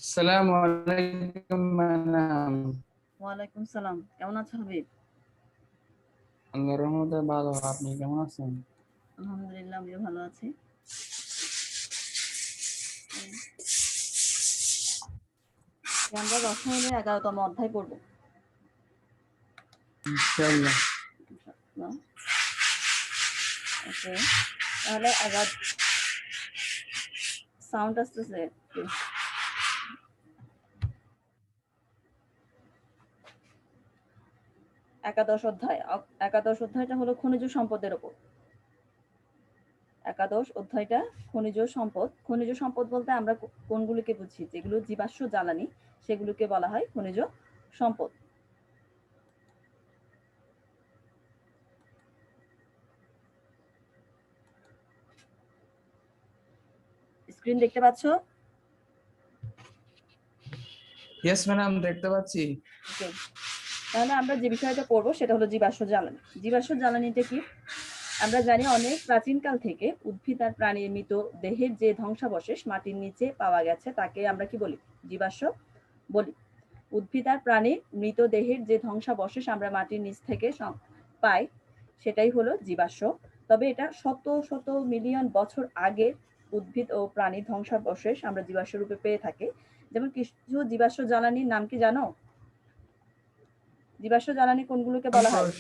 আসসালামু আলাইকুম ম্যাডাম। ওয়ালাইকুম সালাম। কেমন আছো হাবিব? আল্লাহর রহমতে ভালো, আপনি কেমন আছেন? আলহামদুলিল্লাহ, আমিও ভালো আছি। আমরা রসায়নের 11তম অধ্যায় পড়ব ইনশাআল্লাহ। ওকে, তাহলে সাউন্ড আসতেছে। একাদশ অধ্যায়টা হলো খনিজ সম্পদের উপর। একাদশ অধ্যায়টা খনিজ সম্পদ। খনিজ সম্পদ বলতে আমরা কোনগুলিকে বুঝি? যেগুলো জীবাশ্ম জ্বালানি, সেগুলোকে বলা হয় খনিজ সম্পদ। স্ক্রিন দেখতে পাচ্ছ? ইয়েস ম্যাডাম, দেখতে পাচ্ছি। ওকে, তাহলে আমরা যে বিষয়টা পড়বো সেটা হলো জীবাশ্ম জ্বালানি। জীবাশ্ম জ্বালানিটা কি? আমরা জানি অনেক প্রাচীনকাল থেকে উদ্ভিদ আর প্রাণীর মৃত দেহের যে ধ্বংসাবশেষ মাটির নিচে পাওয়া গেছে তাকে আমরা কি বলি? জীবাশ্ম বলি। উদ্ভিদ আর প্রাণীর মৃত দেহের যে ধ্বংসাবশেষ আমরা মাটির নিচ থেকে পাই সেটাই হলো জীবাশ্ম। তবে এটা শত শত মিলিয়ন বছর আগের উদ্ভিদ ও প্রাণীর ধ্বংসাবশেষ আমরা জীবাশ্ম রূপে পেয়ে থাকি। যেমন কিছু জীবাশ্ম জ্বালানির নাম কি জানো? জীবাশ্ম জ্বালানি কোনগুলোকে বলা হয়?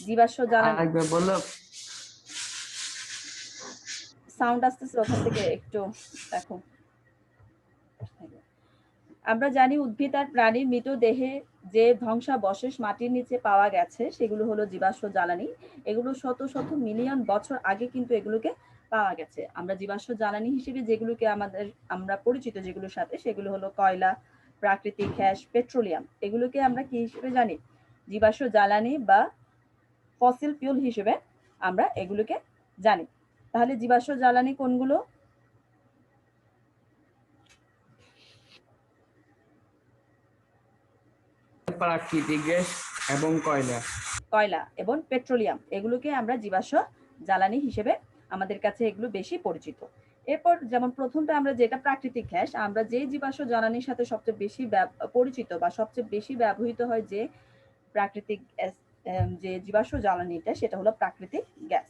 জীবাশ্ম জ্বালানি বলো। সাউন্ড আসতেছে ওখান থেকে একটু দেখো। আমরা জানি উদ্ভিদ আর প্রাণীর মৃত দেহে যে ধ্বংসাবশেষ মাটির নিচে পাওয়া গেছে সেগুলো হলো জীবাশ্ম জ্বালানি। এগুলো শত শত মিলিয়ন বছর আগে কিন্তু এগুলোকে পাওয়া গেছে। আমরা জীবাশ্ম জ্বালানি হিসেবে যেগুলোকে আমরা পরিচিত যেগুলোর সাথে, সেগুলো হলো কয়লা, প্রাকৃতিক গ্যাস, পেট্রোলিয়াম। এগুলোকে আমরা কি হিসেবে জানি? জীবাশ্ম জ্বালানি বা ফসিল ফিউল হিসেবে আমরা এগুলোকে জানি। তাহলে জীবাশ্ম জ্বালানি কোনগুলো? প্রাকৃতিক গ্যাস এবং কয়লা। কয়লা এবং পেট্রোলিয়াম, এগুলোকে আমরা জীবাশ্ম জ্বালানি হিসেবে আমাদের কাছে এগুলো বেশি পরিচিত। এরপর যেমন প্রথমটা আমরা যেটা প্রাকৃতিক গ্যাস, আমরা যে জীবাশ্ম জ্বালানির সাথে সবচেয়ে বেশি পরিচিত বা সবচেয়ে বেশি ব্যবহৃত হয় যে প্রাকৃতিক গ্যাস, যে জীবাশ্ম জ্বালানিটা, সেটা হলো প্রাকৃতিক গ্যাস।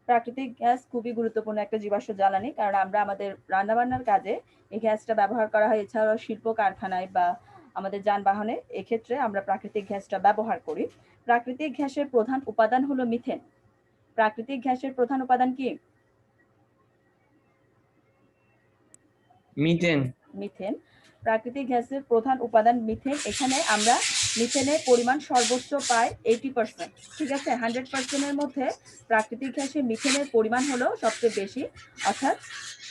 প্রাকৃতিক গ্যাস খুবই গুরুত্বপূর্ণ একটা জীবাশ্ম জ্বালানি, কারণ আমরা আমাদের রান্নাবান্নার কাজে এই গ্যাসটা ব্যবহার করা হয়। এছাড়াও শিল্প কারখানায় বা আমাদের যানবাহনে এক্ষেত্রে আমরা প্রাকৃতিক গ্যাসটা ব্যবহার করি। প্রাকৃতিক গ্যাসের প্রধান উপাদান হলো মিথেন। প্রাকৃতিক গ্যাসের প্রধান উপাদান কি? মিথেন। মিথেন। প্রাকৃতিক গ্যাসের প্রধান উপাদান মিথেন। এখানে আমরা মিথেনের পরিমাণ সর্বোচ্চ পাই 80%। ঠিক আছে, 100% এর মধ্যে প্রাকৃতিক গ্যাসে মিথেনের পরিমাণ হলো সবচেয়ে বেশি, অর্থাৎ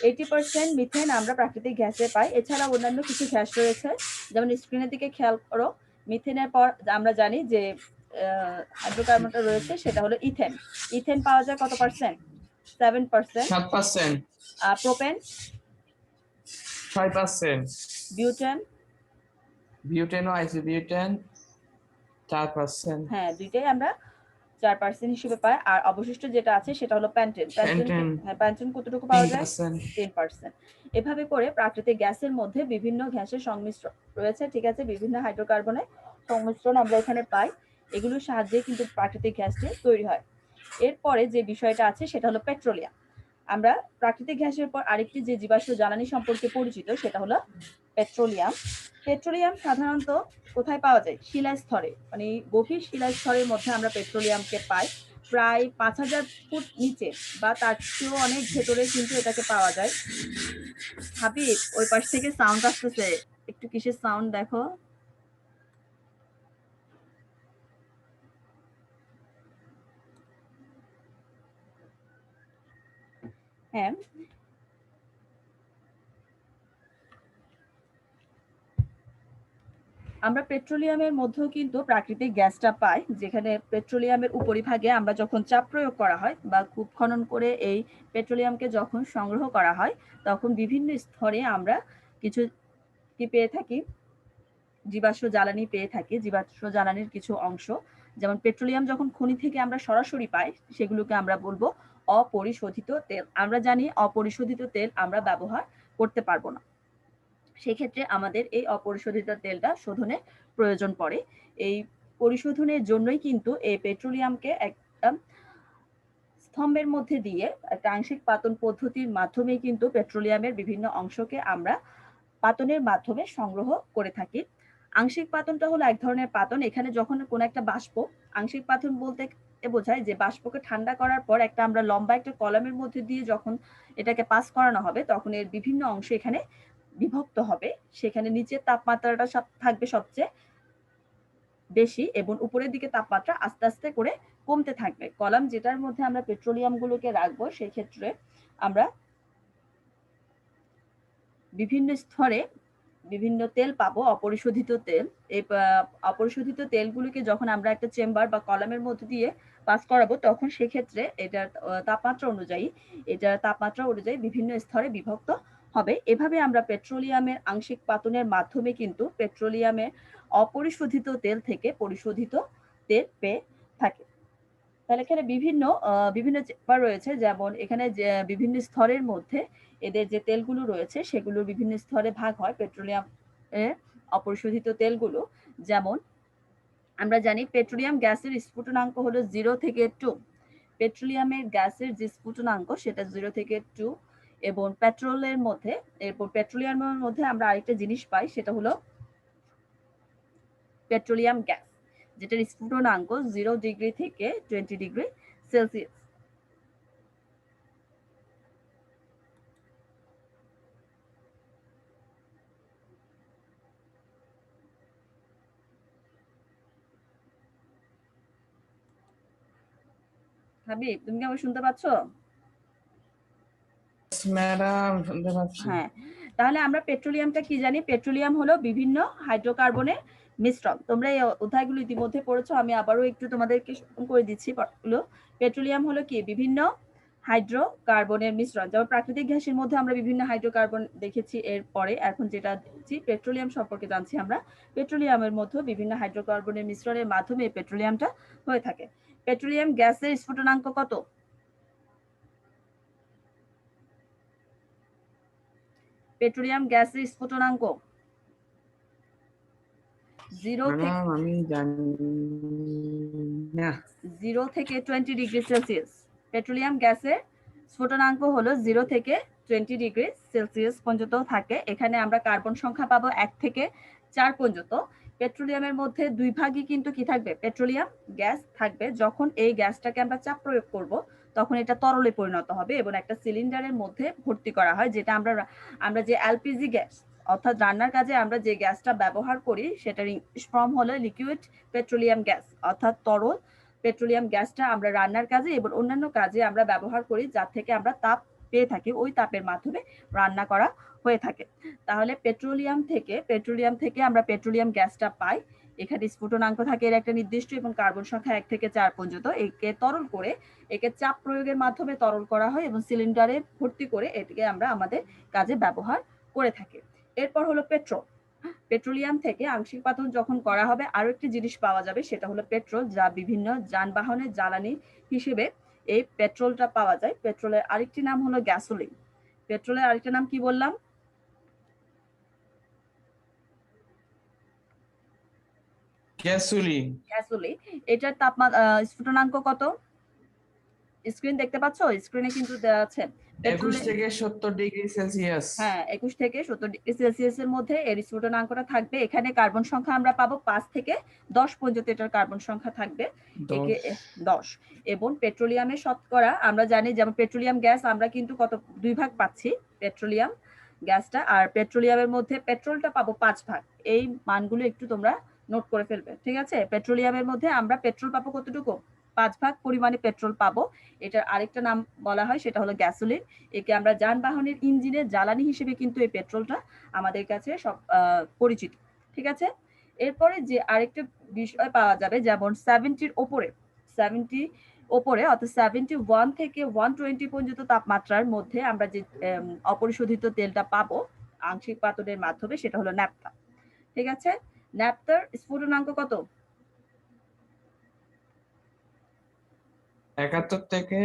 80% মিথেন আমরা প্রাকৃতিক গ্যাসে পাই। এছাড়া অন্যান্য কিছু গ্যাস রয়েছে, যেমন স্ক্রিনের দিকে খেয়াল করো। মিথেনের পর আমরা জানি যে হাইড্রোকার্বনটা রয়েছে, সেটা হলো ইথেন। ইথেন পাওয়া যায় কত পার্সেন্ট? 7%। 7%। প্রোপেন 6%। বিউটেন বিউটেন ও আইসোবিউটেন 4%। হ্যাঁ, দুইটাই আমরা 4% হিসেবে পাই। আর অবশিষ্ট যেটা আছে সেটা হলো প্যান্টেন। প্যান্টেন কতটুকু পাওয়া যায়? 10%। এভাবে করে প্রাকৃতিক গ্যাসের মধ্যে বিভিন্ন গ্যাসের সংমিশ্রণ রয়েছে। ঠিক আছে, বিভিন্ন হাইড্রোকার্বনের সংমিশ্রণ আমরা এখানে পাই। এগুলোর সাহায্যে কিন্তু প্রাকৃতিক গ্যাসটি তৈরি হয়। এরপরে যে বিষয়টা আছে সেটা হলো পেট্রোলিয়াম। আমরা প্রাকৃতিক গ্যাসের পর আরেকটি যে জীবাশ্ম জ্বালানি সম্পর্কে পরিচিত সেটা হলো পেট্রোলিয়াম। পেট্রোলিয়াম সাধারণত কোথায় পাওয়া যায়? শিলাস্তরে, মানে গভীর শিলাস্তরের মধ্যে আমরা পেট্রোলিয়ামকে পাই। প্রায় 5000 ফুট নিচে বা তার চেয়েও অনেক ভেতরে কিন্তু এটাকে পাওয়া যায়। হাবিব, ওই পাশ থেকে সাউন্ড আসতেছে, একটু কিসের সাউন্ড দেখো। হ্যাঁ, আমরা পেট্রোলিয়ামের মধ্যেও কিন্তু প্রাকৃতিক গ্যাসটা পাই, যেখানে পেট্রোলিয়ামের উপরিভাগে আমরা যখন চাপ প্রয়োগ করা হয় বা কূপ খনন করে এই পেট্রোলিয়ামকে যখন সংগ্রহ করা হয়, তখন বিভিন্ন স্তরে আমরা কিছু কি পেয়ে থাকি? জীবাশ্ম জ্বালানি পেয়ে থাকি। জীবাশ্ম জ্বালানির কিছু অংশ, যেমন পেট্রোলিয়াম যখন খনি থেকে আমরা সরাসরি পাই, সেগুলোকে আমরা বলবো অপরিশোধিত তেল। আমরা জানি অপরিশোধিত তেল আমরা ব্যবহার করতে পারবো না। সেক্ষেত্রে আমাদের এই অপরিশোধিত তেলটা শোধনের প্রয়োজন পড়ে। এই পরিশোধনের জন্যই কিন্তু এই পেট্রোলিয়ামকে একটা স্তম্ভের মধ্যে দিয়ে একটা আংশিক পাতন পদ্ধতির মাধ্যমে কিন্তু পেট্রোলিয়ামের বিভিন্ন অংশকে আমরা পাতনের মাধ্যমে সংগ্রহ করে থাকি। আংশিক পাতনটা হলো এক ধরনের পাতন। এখানে যখন কোনো একটা বাষ্প, আংশিক পাতন বলতে বোঝায় যে বাষ্পকে ঠান্ডা করার পর একটা আমরা লম্বা একটা কলামের মধ্যে দিয়ে যখন এটাকে পাস করানো হবে তখন এর বিভিন্ন অংশ এখানে বিভক্ত হবে। সেখানে নিচের তাপমাত্রাটা থাকবে সবচেয়ে বেশি এবং উপরের দিকে তাপমাত্রা আস্তে আস্তে করে কমতে থাকবে। কলাম যেটার মধ্যে আমরা পেট্রোলিয়াম গুলোকে রাখবো সেই ক্ষেত্রে আমরা বিভিন্ন স্তরে বিভিন্ন তেল পাবো, অপরিশোধিত তেল। এই অপরিশোধিত তেলগুলোকে যখন আমরা একটা চেম্বার বা কলামের মধ্যে দিয়ে পাস করাবো তখন সেক্ষেত্রে এটার তাপমাত্রা অনুযায়ী বিভিন্ন স্তরে বিভক্ত হবে। এভাবে আমরা পেট্রোলিয়ামের আংশিক পাতনের মাধ্যমে কিন্তু পেট্রোলিয়ামের অপরিশোধিত তেল থেকে পরিশোধিত তেল পেয়ে থাকি। তাহলে এখানে বিভিন্ন চেম্বার রয়েছে, যেমন এখানে বিভিন্ন স্তরের মধ্যে এদের যে তেলগুলো রয়েছে সেগুলো বিভিন্ন স্তরে ভাগ হয়। পেট্রোলিয়াম এর অপরিশোধিত তেলগুলো, যেমন আমরা জানি পেট্রোলিয়াম গ্যাসের স্ফুটনাঙ্ক হলো 0 থেকে 2। পেট্রোলিয়ামের গ্যাসের যে স্ফুটনাঙ্ক সেটা 0 থেকে 2 এবং পেট্রোলিয়ামের মধ্যে আমরা আরেকটা জিনিস পাই, সেটা হলো পেট্রোলিয়াম গ্যাস, যেটার স্ফুটনাঙ্ক 0 ডিগ্রি থেকে 20 ডিগ্রি সেলসিয়াস। হাবিব, তুমি কি আমাকে শুনতে পাচ্ছ? ম্যাডাম শুনতে পাচ্ছি। হ্যাঁ, তাহলে আমরা পেট্রোলিয়ামটা কি জানি? পেট্রোলিয়াম হলো বিভিন্ন হাইড্রোকার্বনের মিশ্রণ। তোমরা এই অধ্যায়গুলো ইতিমধ্যে পড়েছো, আমি আবারও একটু তোমাদেরকে করে দিচ্ছি। পেট্রোলিয়াম হলো কি? বিভিন্ন হাইড্রোকার্বনের মিশ্রণ। যেমন প্রাকৃতিক গ্যাসের মধ্যে আমরা বিভিন্ন হাইড্রোকার্বন দেখেছি, এরপরে এখন যেটা দেখছি পেট্রোলিয়াম সম্পর্কে জানছি আমরা। পেট্রোলিয়ামের মধ্যে বিভিন্ন হাইড্রোকার্বনের মিশ্রণের মাধ্যমে পেট্রোলিয়ামটা হয়ে থাকে। পেট্রোলিয়াম গ্যাসের স্ফুটনাঙ্ক কত? পেট্রোলিয়াম গ্যাসের স্ফুটনাঙ্ক 0 থেকে 20 ডিগ্রি সেলসিয়াস। পেট্রোলিয়াম গ্যাসের স্ফুটনাঙ্ক হলো 0 থেকে 20 ডিগ্রি সেলসিয়াস পর্যন্ত থাকে। এখানে আমরা কার্বন সংখ্যা পাবো 1 থেকে 4 পর্যন্ত। পেট্রোলিয়ামের মধ্যে 2 ভাগই কিন্তু কি থাকবে? পেট্রোলিয়াম গ্যাস থাকবে। যখন এই গ্যাসটাকে আমরা চাপ প্রয়োগ করব তখন এটা তরলে পরিণত হবে এবং একটা সিলিন্ডারের মধ্যে ভর্তি করা হয়, যেটা আমরা যে এলপিজি গ্যাস অর্থাৎ রান্নার কাজে আমরা যে গ্যাসটা ব্যবহার করি সেটার ইংলিশ ফর্ম হলো লিকুইড পেট্রোলিয়াম গ্যাস, অর্থাৎ তরল পেট্রোলিয়াম গ্যাসটা আমরা রান্নার কাজে এবং অন্যান্য কাজে আমরা ব্যবহার করি, যার থেকে আমরা তাপ পেয়ে থাকি। ওই তাপের মাধ্যমে রান্না করা হয়ে থাকে। তাহলে পেট্রোলিয়াম থেকে আমরা পেট্রোলিয়াম গ্যাসটা পাই। এখানে স্ফুটনাঙ্ক থাকে এর একটা নির্দিষ্ট এবং কার্বন সংখ্যা 1 থেকে 4 পর্যন্ত। একে তরল করে একে চাপ প্রয়োগের মাধ্যমে তরল করা হয় এবং সিলিন্ডারে ভর্তি করে এটিকে আমরা আমাদের কাজে ব্যবহার করে থাকি। এরপর হলো পেট্রোল। পেট্রোলিয়াম থেকে আংশিক পাতন যখন করা হবে আরো একটি জিনিস পাওয়া যাবে, সেটা হলো পেট্রোল, যা বিভিন্ন যানবাহনের জ্বালানি হিসেবে এই পেট্রোলটা পাওয়া যায়। পেট্রোলের আরেকটি নাম হলো গ্যাসোলিন। পেট্রোলের আরেকটা নাম কি বললাম? গ্যাসোলিন। এটার স্ফুটনাঙ্ক কত? স্ক্রিন দেখতে পাচ্ছ? স্ক্রিনে কিন্তু দেওয়া আছে 21 থেকে 70 ডিগ্রি সেলসিয়াস। হ্যাঁ, 21 থেকে 70 ডিগ্রি সেলসিয়াসের মধ্যে এর স্ফুটনাঙ্কটা থাকবে। এখানে কার্বন সংখ্যা আমরা পাবো 5 থেকে 10 পর্যন্ত এটার কার্বন সংখ্যা থাকবে। 10 এবং পেট্রোলিয়ামের শতকরা আমরা জানি, যেমন পেট্রোলিয়াম গ্যাস আমরা কিন্তু কত 2 ভাগ পাচ্ছি পেট্রোলিয়াম গ্যাসটা, আর পেট্রোলিয়ামের মধ্যে পেট্রোলটা পাবো 5 ভাগ। এই মানগুলো একটু তোমরা নোট করে ফেলবে, ঠিক আছে? পেট্রোলিয়ামের মধ্যে আমরা পেট্রোল পাবো কতটুকু? 5 ভাগ পরিমাণে পেট্রোল পাবো। এটার আরেকটা নাম বলা হয়, সেটা হলো গ্যাসোলিন। একে আমরা যানবাহনের ইঞ্জিনের জ্বালানি হিসেবে কিন্তু এই পেট্রোলটা আমাদের কাছে সব পরিচিত, ঠিক আছে? এরপরে যে আরেকটা বিষয় পাওয়া যাবে, যেমন 70 ওপরে অর্থাৎ 71 থেকে 120 পর্যন্ত তাপমাত্রার মধ্যে আমরা যে অপরিশোধিত তেলটা পাবো আংশিক পাতনের মাধ্যমে, সেটা হলো ন্যাপথা, ঠিক আছে? ন্যাপথার স্ফুটনাঙ্ক কত? 71 থেকে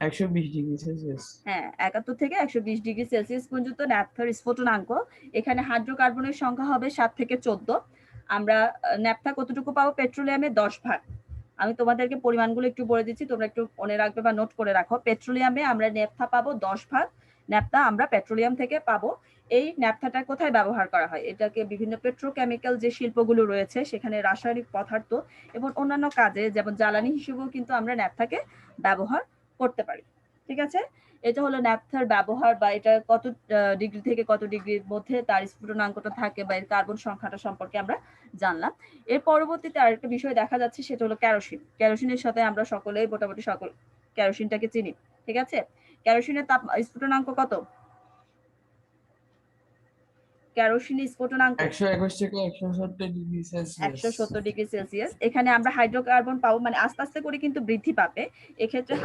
120 ডিগ্রি সেলসিয়াস। হ্যাঁ, 71 থেকে 120 ডিগ্রি সেলসিয়াস পর্যন্ত ন্যাপথার স্ফুটনাঙ্ক। এখানে হাইড্রোকার্বনের সংখ্যা হবে 7 থেকে 14। আমরা ন্যাপথা কতটুকু পাবো? পেট্রোলিয়ামে 10 ভাগ। আমি তোমাদেরকে পরিমাণগুলো একটু বলে দিচ্ছি, তোমরা একটু মনে রাখবে বা নোট করে রাখো। পেট্রোলিয়ামে আমরা ন্যাপথা পাবো 10 ভাগ। ন্যাপথা আমরা পেট্রোলিয়াম থেকে পাবো। এই ন্যাপথাটা কোথায় ব্যবহার করা হয়? এটাকে বিভিন্ন পেট্রোকেমিক্যাল যে শিল্পগুলো রয়েছে সেখানে রাসায়নিক পদার্থ এবং অন্যান্য কাজে যেমন জ্বালানি হিসেবেও কিন্তু আমরা ন্যাপথাকে ব্যবহার করতে পারি। ঠিক আছে, এটা হলো ন্যাপথার ব্যবহার বা এটা কত ডিগ্রি থেকে কত ডিগ্রির মধ্যে তার স্ফুটনাঙ্কটা থাকে বা এর কার্বন সংখ্যাটা সম্পর্কে আমরা জানলাম। এর পরবর্তীতে আরেকটা বিষয় দেখা যাচ্ছে সেটা হলো কেরোসিন। কেরোসিনের সাথে আমরা সকলেই মোটামুটি সকল কেরোসিনটাকে চিনি। ঠিক আছে, কেরোসিনের তাপ স্ফুটনাঙ্ক কত? কেরোসিনের স্ফুটনাঙ্ক 121 থেকে 170 ডিগ্রি সেলসিয়াস। 170 degree Celsius. এখানে আমরা হাইড্রোকার্বন পাবো, মানে আস্তে আস্তে করে কিন্তু বৃদ্ধি পাবে। এক্ষেত্রে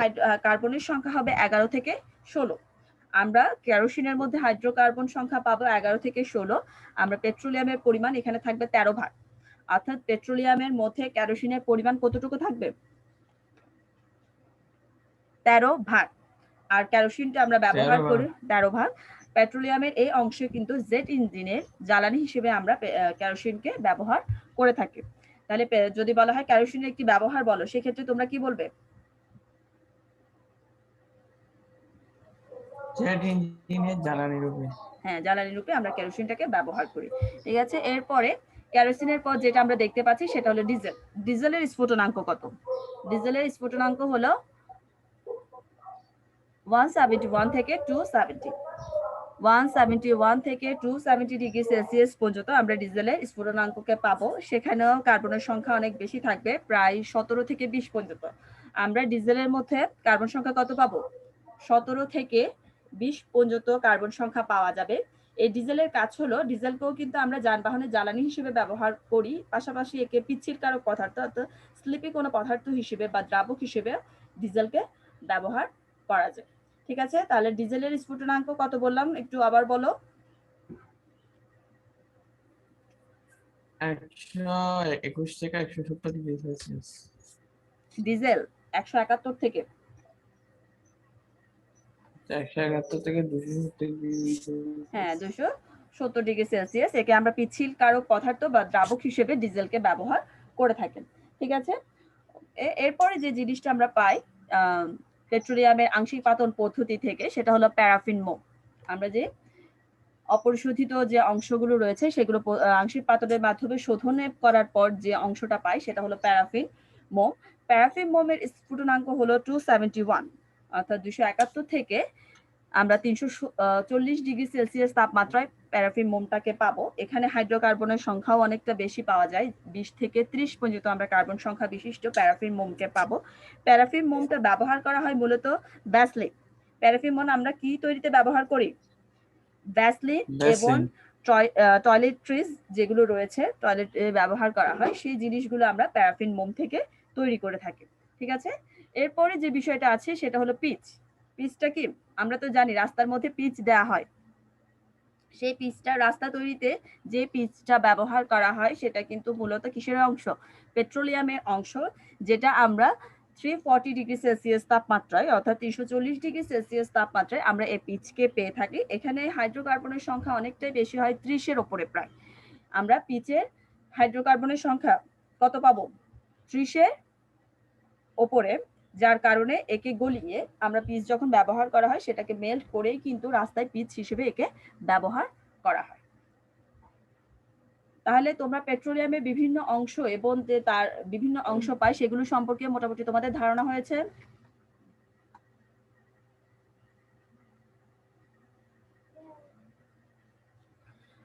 কার্বনের সংখ্যা হবে 11 থেকে 16। আমরা কেরোসিনের মধ্যে হাইড্রোকার্বন সংখ্যা পাবো 11 থেকে 16। আমরা পেট্রোলিয়ামের পরিমাণ এখানে থাকবে 13 ভাগ। অর্থাৎ পেট্রোলিয়ামের মধ্যে কেরোসিনের পরিমাণ কতটুকু থাকবে? 13 ভাগ। আর কেরোসিনটা আমরা ব্যবহার করি 13 ভাগ। পেট্রোলিয়ামের এই অংশে কিন্তু জেট ইঞ্জিনের জ্বালানি হিসেবে আমরা কেরোসিনকে ব্যবহার করে থাকি। তাহলে যদি বলা হয় কেরোসিনের একটি ব্যবহার বলো, সেক্ষেত্রে তোমরা কি বলবে? জেট ইঞ্জিনের জ্বালানি রূপে। হ্যাঁ, জ্বালানি রূপে আমরা কেরোসিনটাকে ব্যবহার করি। ঠিক আছে, এরপরে কেরোসিনের পর যেটা আমরা দেখতে পাচ্ছি সেটা হলো ডিজেল। ডিজেলের স্ফুটনাঙ্ক কত? ডিজেলের স্ফুটনাঙ্ক হলো 171 থেকে 270। 171 থেকে 270 ডিগ্রি সেলসিয়াস পর্যন্ত আমরা ডিজেলের স্ফুটনাঙ্ককে পাবো। সেখানেও কার্বনের সংখ্যা অনেক বেশি থাকবে, প্রায় 17 থেকে 20 পর্যন্ত। আমরা ডিজেলের মধ্যে কার্বন সংখ্যা কত পাবো? 17 থেকে 20 পর্যন্ত কার্বন সংখ্যা পাওয়া যাবে। এই ডিজেলের কাজ হলো, ডিজেলকেও কিন্তু আমরা যানবাহনের জ্বালানি হিসেবে ব্যবহার করি, পাশাপাশি একে পিচ্ছিলকারক পদার্থ অর্থাৎ স্লিপি কোনো পদার্থ হিসেবে বা দ্রাবক হিসেবে ডিজেলকে ব্যবহার করা যায়। ঠিক আছে, তাহলে ডিজেলের স্ফুটনাঙ্ক কত বললাম একটু আবার বলো। 121 থেকে 170 ডিগ্রি সেলসিয়াস। ডিজেল 171 থেকে 171 থেকে 270 ডিগ্রি। হ্যাঁ 270 ডিগ্রি সেলসিয়াস। একে আমরা পিচ্ছিল কারক পদার্থ বা দ্রাবক হিসেবে ডিজেলকে ব্যবহার করে থাকেন। ঠিক আছে, এরপরে যে জিনিসটা আমরা পাই পেট্রোলিয়ামের আংশিক পাতন পদ্ধতি থেকে সেটা হলো প্যারাফিন মোম। আমরা যে অপরিশোধিত যে অংশগুলো রয়েছে সেগুলো আংশিক পাতনের মাধ্যমে শোধন করার পর যে অংশটা পাই সেটা হলো প্যারাফিন মোম। প্যারাফিন মোমের স্ফুটনাঙ্ক হলো 271, অর্থাৎ 271 থেকে আমরা 340 ডিগ্রি সেলসিয়াস তাপমাত্রায় প্যারাফিন মোমটাকে পাবো। এখানে হাইড্রোকার্বনের সংখ্যাও অনেকটা বেশি পাওয়া যায়, 20 থেকে 30 পর্যন্ত আমরা কার্বন সংখ্যা বিশিষ্ট প্যারাফিন মোমকে পাবো। প্যারাফিন মোমটা ব্যবহার করা হয় মূলত ভ্যাসলিন। প্যারাফিন মোম আমরা কি তৈরিতে ব্যবহার করি? ভ্যাসলিন এবং টয়লেট্রিজ যেগুলো রয়েছে, টয়লেটে ব্যবহার করা হয় সেই জিনিসগুলো আমরা প্যারাফিন মোম থেকে তৈরি করে থাকি। ঠিক আছে, এরপরে যে বিষয়টা আছে সেটা হলো পিচ। পিচটা কি? আমরা তো জানি রাস্তার মধ্যে পিচ দেওয়া হয়। সেই পিচটা রাস্তা তৈরিতে যে পিচটা ব্যবহার করা হয় সেটা কিন্তু মূলত কিসের অংশ? পেট্রোলিয়ামের অংশ, যেটা আমরা 340 ডিগ্রি সেলসিয়াস তাপমাত্রায় অর্থাৎ 340 ডিগ্রি সেলসিয়াস তাপমাত্রায় আমরা এই পিচকে পেয়ে থাকি। এখানে হাইড্রোকার্বনের সংখ্যা অনেকটাই বেশি হয়, 30-এর ওপরে প্রায়। আমরা পিচের হাইড্রোকার্বনের সংখ্যা কত পাবো? 30-এর ওপরে, যার কারণে একে গলিয়ে আমরা পিচ যখন ব্যবহার করা হয় সেটাকে মেল্ট করেই কিন্তু রাস্তায় পিচ হিসেবে একে ব্যবহার করা হয়। তাহলে তোমরা পেট্রোলিয়ামের বিভিন্ন অংশ এবং যে তার বিভিন্ন অংশ পায় সেগুলো সম্পর্কে মোটামুটি তোমাদের ধারণা হয়েছে।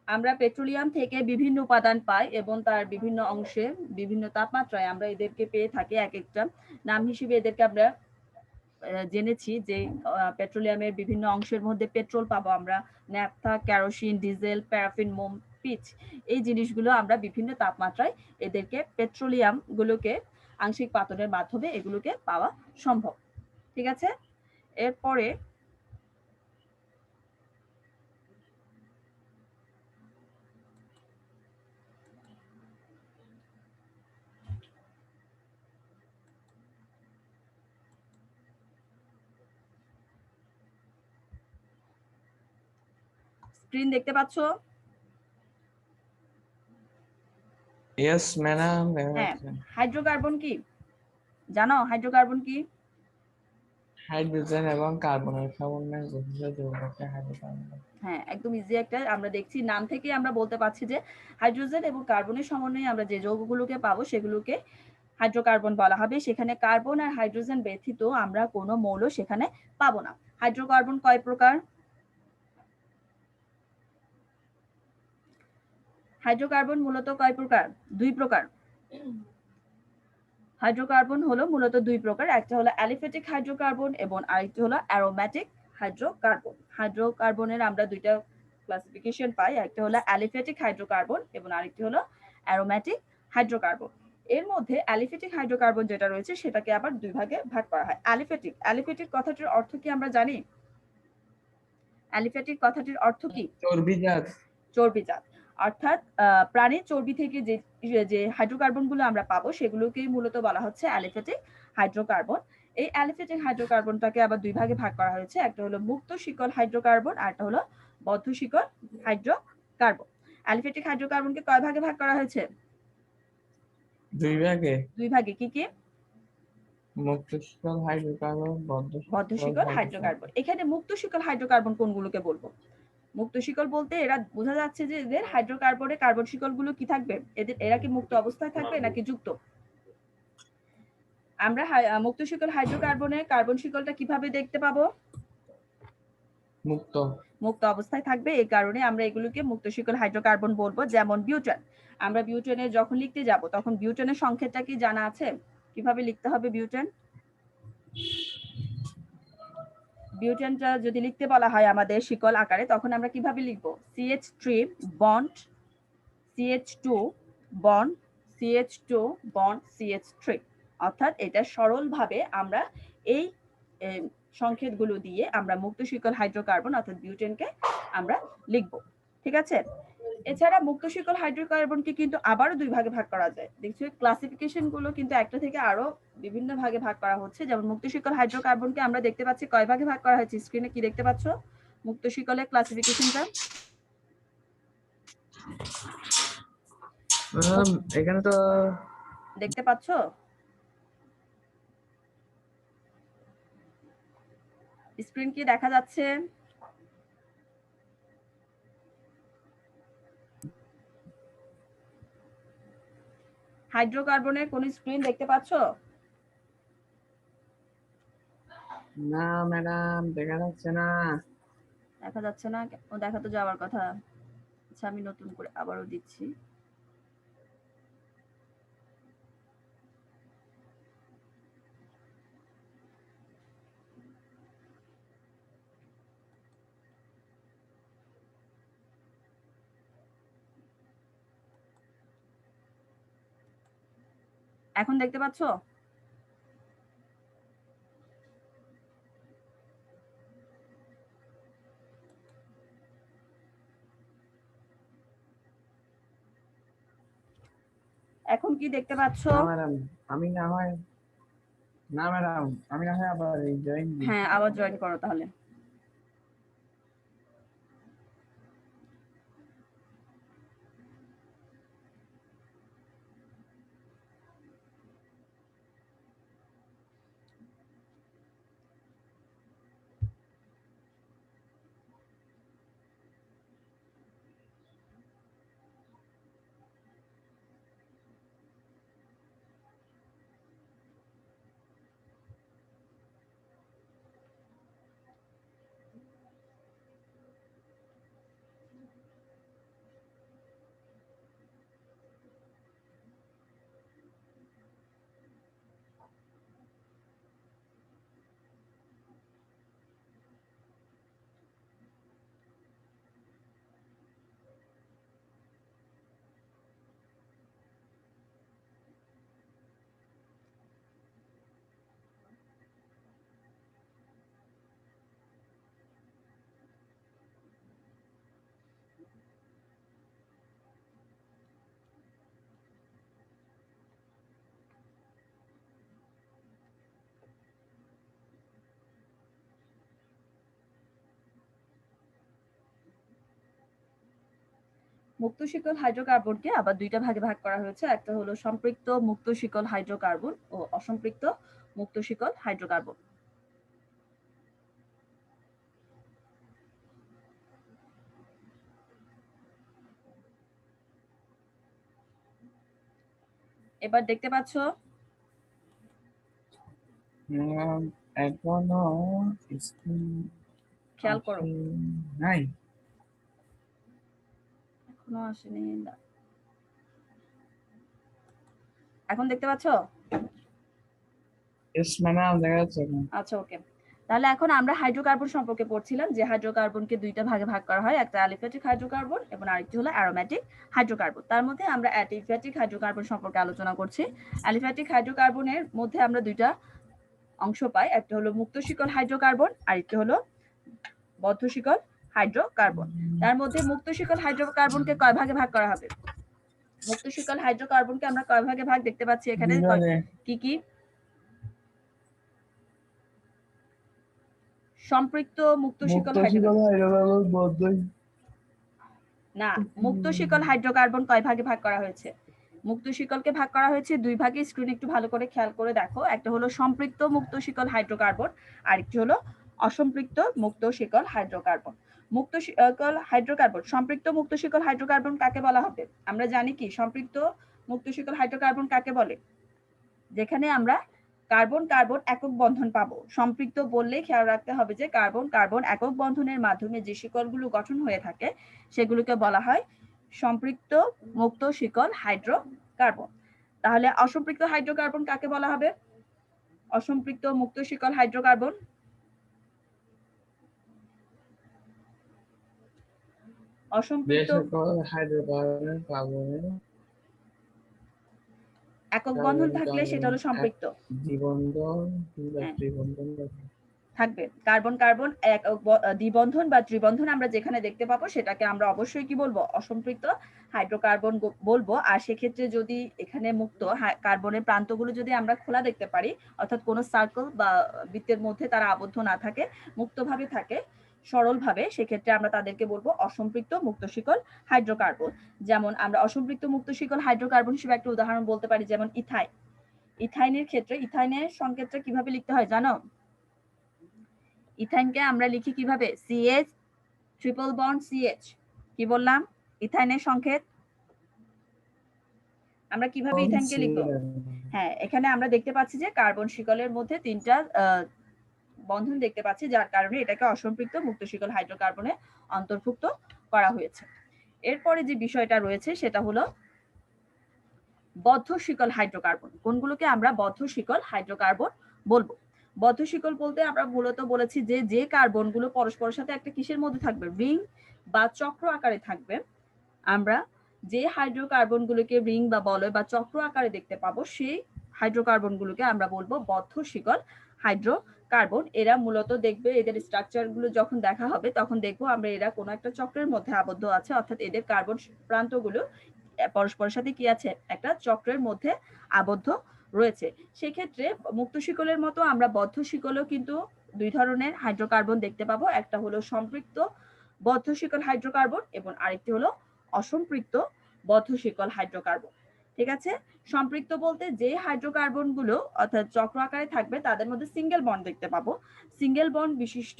আমরা পেট্রোলিয়াম থেকে বিভিন্ন উপাদান পাই এবং তার বিভিন্ন অংশে বিভিন্ন তাপমাত্রায় আমরা এদেরকে পেয়ে থাকি। এক একটা নাম হিসেবে এদেরকে আমরা জেনেছি যে পেট্রোলিয়ামের বিভিন্ন অংশের মধ্যে পেট্রোল পাবো আমরা, ন্যাপথা, কেরোসিন, ডিজেল, প্যারাফিন মোম, পিচ। এই জিনিসগুলো আমরা বিভিন্ন তাপমাত্রায় এদেরকে পেট্রোলিয়াম গুলোকে আংশিক পাতনের মাধ্যমে এগুলোকে পাওয়া সম্ভব। ঠিক আছে, এরপরে স্ক্রিন দেখতে পাচ্ছ? Yes madam. হ্যাঁ, হাইড্রোকার্বন কি জানো? হাইড্রোকার্বন কি? হাইড্রোজেন এবং কার্বনের সমন্বয়ে গঠিত যৌগকে হাইড্রোকার্বন। হ্যাঁ, একদম ইজি একটা। আমরা দেখছি নাম থেকেই আমরা বলতে পারছি যে হাইড্রোজেন এবং কার্বনের সমন্বয়ে আমরা যে যৌগগুলোকে পাবো সেগুলোকে হাইড্রোকার্বন বলা হবে। সেখানে কার্বন আর হাইড্রোজেন ব্যতীত আমরা কোনো মৌল সেখানে পাবো না। হাইড্রোকার্বন কয় প্রকার? হাইড্রোকার্বন মূলত কয় প্রকার? 2 প্রকার। হাইড্রোকার্বন হলো মূলত 2 প্রকার। একটা হলো অ্যালিফ্যাটিক হাইড্রোকার্বন এবং আরেকটি হলো অ্যারোম্যাটিক হাইড্রোকার্বন। হাইড্রোকার্বনের আমরা 2টা ক্লাসিফিকেশন পাই। একটা হলো অ্যালিফ্যাটিক হাইড্রোকার্বন এবং আরেকটি হলো অ্যারোম্যাটিক হাইড্রোকার্বন। এর মধ্যে অ্যালিফ্যাটিক হাইড্রোকার্বন যেটা রয়েছে সেটাকে আবার 2 ভাগে ভাগ করা হয়। অ্যালিফ্যাটিক কথাটির অর্থ কি আমরা জানি? অ্যালিফ্যাটিক কথাটির অর্থ কি? চর্বিজাত। চর্বিজাত। অর্থাৎ প্রাণীর চর্বি থেকে যে হাইড্রোকার্বন গুলো আমরা পাবো সেগুলোকেই মূলত বলা হচ্ছে অ্যালিফ্যাটিক হাইড্রোকার্বন। এই অ্যালিফ্যাটিক হাইড্রোকার্বনটাকে আবার 2 ভাগে ভাগ করা হয়েছে। একটা হলো মুক্ত শিকল হাইড্রোকার্বন আর একটা হলো বদ্ধ শিকল হাইড্রোকার্বন। অ্যালিফ্যাটিক হাইড্রোকার্বনকে কয় ভাগে ভাগ করা হয়েছে? 2 ভাগে। 2 ভাগে। কি কি? মুক্ত শিকল হাইড্রোকার্বন, বদ্ধ শিকল হাইড্রোকার্বন। এখানে মুক্ত শিকল হাইড্রোকার্বন কোনগুলোকে বলবো? মুক্ত শিকল বলতে এরা বোঝা যাচ্ছে যে এদের হাইড্রোকার্বনে কার্বন শিকলগুলো কি থাকবে? এরা কি মুক্ত অবস্থায় থাকবে নাকি যুক্ত? আমরা মুক্ত শিকল হাইড্রোকার্বনে কার্বন শিকলটা কিভাবে দেখতে পাবো? মুক্ত। মুক্ত অবস্থায় থাকবে। এই কারণে আমরা এগুলোকে মুক্ত শিকল হাইড্রোকার্বন বলবো। যেমন বিউটেন। আমরা বিউটেনের যখন লিখতে যাব তখন বিউটেনের সংকেতটা কি জানা আছে? কিভাবে লিখতে হবে বিউটেন? বিউটেনটা যদি লিখতে বলা হয় আমাদের শিকল আকারে তখন আমরা কিভাবে লিখবো? CH3 bond CH2 bond CH2 bond CH3। অর্থাৎ এটা সরলভাবে আমরা এই সংকেতগুলো দিয়ে আমরা মুক্ত শিকল হাইড্রোকার্বন অর্থাৎ বিউটেনকে আমরা লিখব। ঠিক আছে? এছাড়া মুক্ত শিকল হাইড্রোকার্বনকে কিন্তু আবারও 2 ভাগে ভাগ করা যায়। দেখছো ক্লাসিফিকেশন গুলো কিন্তু একটা থেকে আরো বিভিন্ন ভাগে ভাগ করা হচ্ছে। যেমন মুক্ত শিকল হাইড্রোকার্বনকে আমরা দেখতে পাচ্ছি কয় ভাগে ভাগ করা হয়েছে? স্ক্রিনে কি দেখতে পাচ্ছ? মুক্ত শিকলের ক্লাসিফিকেশনটা এখানে তো দেখতে পাচ্ছ? স্ক্রিন কি দেখা যাচ্ছে? হাইড্রোকার্বনের কোন স্ক্রিন দেখতে পাচ্ছ? না ম্যাডাম, দেখা যাচ্ছে না। দেখা যাচ্ছে না? ও দেখা তো যাওয়ার কথা। আচ্ছা আমি নতুন করে আবারও দিচ্ছি। এখন দেখতে পাচ্ছ? এখন কি দেখতে পাচ্ছ? না ম্যাডাম, আমি না হয় আবার জয়েন দিই। হ্যাঁ, আবার জয়েন করো তাহলে। মুক্ত শিকল হাইড্রোকার্বনকে আবার দুইটা ভাগে ভাগ করা হয়েছে, একটা হলো সম্পৃক্ত মুক্ত শিকল হাইড্রোকার্বন ও অসম্পৃক্ত মুক্ত শিকল হাইড্রোকার্বন। এবার দেখতে পাচ্ছ খেয়াল করো, নাই এখনো আসেনি, এখন দেখতে পাচ্ছ? আচ্ছা ওকে, তাহলে এখন আমরা হাইড্রোকার্বন সম্পর্কে পড়ছিলাম, যে হাইড্রোকার্বনকে দুইটা ভাগে ভাগ করা হয়, একটা অ্যালিফ্যাটিক হাইড্রোকার্বন এবং আরেকটি হলো অ্যারোমেটিক হাইড্রোকার্বন। তার মধ্যে আমরা অ্যালিফ্যাটিক হাইড্রোকার্বন সম্পর্কে আলোচনা করছি। অ্যালিফ্যাটিক হাইড্রোকার্বনের মধ্যে আমরা দুইটা অংশ পাই, একটা হলো মুক্ত শিকল হাইড্রোকার্বন, আরেকটি হলো বদ্ধ শিকল হাইড্রোকার্বন। তার মধ্যে মুক্ত শিকল হাইড্রোকার্বনকে কয় ভাগে ভাগ করা হবে? মুক্ত শিকল হাইড্রোকার্বনকে আমরা কয় ভাগে ভাগ দেখতে পাচ্ছি এখানে, কি কি? সম্পৃক্ত মুক্ত শিকল হাইড্রোকার্বন না, মুক্ত শিকল হাইড্রোকার্বন কয় ভাগে ভাগ করা হয়েছে? মুক্ত শিকলকে ভাগ করা হয়েছে দুই ভাগে। স্ক্রিন একটু ভালো করে খেয়াল করে দেখো, একটা হলো সম্পৃক্ত মুক্ত শিকল হাইড্রোকার্বন, আরেকটি হলো অসম্পৃক্ত মুক্ত শিকল হাইড্রোকার্বন। মুক্ত শিকল হাইড্রোকার্বন, সম্পৃক্ত মুক্ত শিকল হাইড্রোকার্বন কাকে বলা হবে? আমরা জানি কি সম্পৃক্ত মুক্ত শিকল হাইড্রোকার্বন কাকে বলে? যেখানে আমরা কার্বন কার্বন একক বন্ধন পাবো। সম্পৃক্ত বললেই খেয়াল রাখতে হবে যে কার্বন কার্বন একক বন্ধনের মাধ্যমে যে শিকলগুলো গঠন হয়ে থাকে সেগুলোকে বলা হয় সম্পৃক্ত মুক্ত শিকল হাইড্রোকার্বন। তাহলে অসম্পৃক্ত হাইড্রোকার্বন কাকে বলা হবে? অসম্পৃক্ত মুক্ত শিকল হাইড্রোকার্বন অসম্পৃক্ত হাইড্রোকার্বন একক বন্ধন থাকলে সেটা হলো সম্পৃক্ত থাকবে। কার্বন কার্বন দ্বিবন্ধন বা ত্রিবন্ধন আমরা যেখানে দেখতে পাবো সেটাকে আমরা অবশ্যই কি বলবো? অসম্পৃক্ত হাইড্রোকার্বন বলবো। আর সেক্ষেত্রে যদি এখানে মুক্ত কার্বনের প্রান্তগুলো যদি আমরা খোলা দেখতে পারি, অর্থাৎ কোনো সার্কেল বা বৃত্তের মধ্যে তারা আবদ্ধ না থাকে, মুক্তভাবে থাকে, সরলভাবে, সেক্ষেত্রে আমরা তাদেরকে বলবো অসম্পৃক্ত মুক্ত শিকল হাইড্রোকার্বন। যেমন আমরা অসম্পৃক্ত মুক্ত শিকল হাইড্রোকার্বন হিসেবে একটা উদাহরণ বলতে পারি, যেমন ইথাইন। ইথাইনের ক্ষেত্রে ইথাইনের সংকেতটা কিভাবে লিখতে হয় জানো? ইথাইনকে আমরা লিখি কিভাবে? CH triple bond CH। কি বললাম? ইথাইনের সংকেত আমরা কিভাবে ইথাইনকে লিখব? হ্যাঁ, এখানে আমরা দেখতে পাচ্ছি যে কার্বন শিকলের মধ্যে তিনটা বন্ধন দেখতে পাচ্ছি, যার কারণে এটাকে অসম্পৃক্ত মুক্ত শিকল হাইড্রোকার্বনে অন্তর্ভুক্ত করা হয়েছে। এরপরে যে বিষয়টা রয়েছে সেটা হলো বদ্ধ শিকল হাইড্রোকার্বন। কোনগুলোকে আমরা বদ্ধ শিকল হাইড্রোকার্বন বলবো? বদ্ধ শিকল বলতে আমরা মূলত বলেছি যে যে কার্বনগুলো পরস্পরের সাথে একটা কিসের মধ্যে থাকবে? রিং বা চক্র আকারে থাকবে। আমরা যে হাইড্রোকার্বনগুলোকে রিং বা বলয় বা চক্র আকারে দেখতে পাবো সেই হাইড্রোকার্বনগুলোকে আমরা বলবো বদ্ধ শিকল হাইড্রোকার্বন। এরা মূলত দেখবে এদের স্ট্রাকচারগুলো যখন দেখা হবে তখন দেখবো আমরা এরা কোনো একটা চক্রের মধ্যে আবদ্ধ আছে, অর্থাৎ এদের কার্বন প্রান্তগুলো পরস্পরের সাথে কি আছে? একটা চক্রের মধ্যে আবদ্ধ রয়েছে। সেক্ষেত্রে মুক্ত শিকলের মতো আমরা বদ্ধ শিকলও কিন্তু দুই ধরনের হাইড্রোকার্বন দেখতে পাবো, একটা হলো সম্পৃক্ত বদ্ধ শিকল হাইড্রোকার্বন এবং আরেকটি হলো অসম্পৃক্ত বদ্ধ শিকল হাইড্রোকার্বন। ঠিক আছে? সম্পৃক্ত বলতে যে হাইড্রোকার্বন গুলো অর্থাৎ চক্র আকারে থাকবে তাদের মধ্যে সিঙ্গেল বন্ড দেখতে পাবো। সিঙ্গেল বন্ড বিশিষ্ট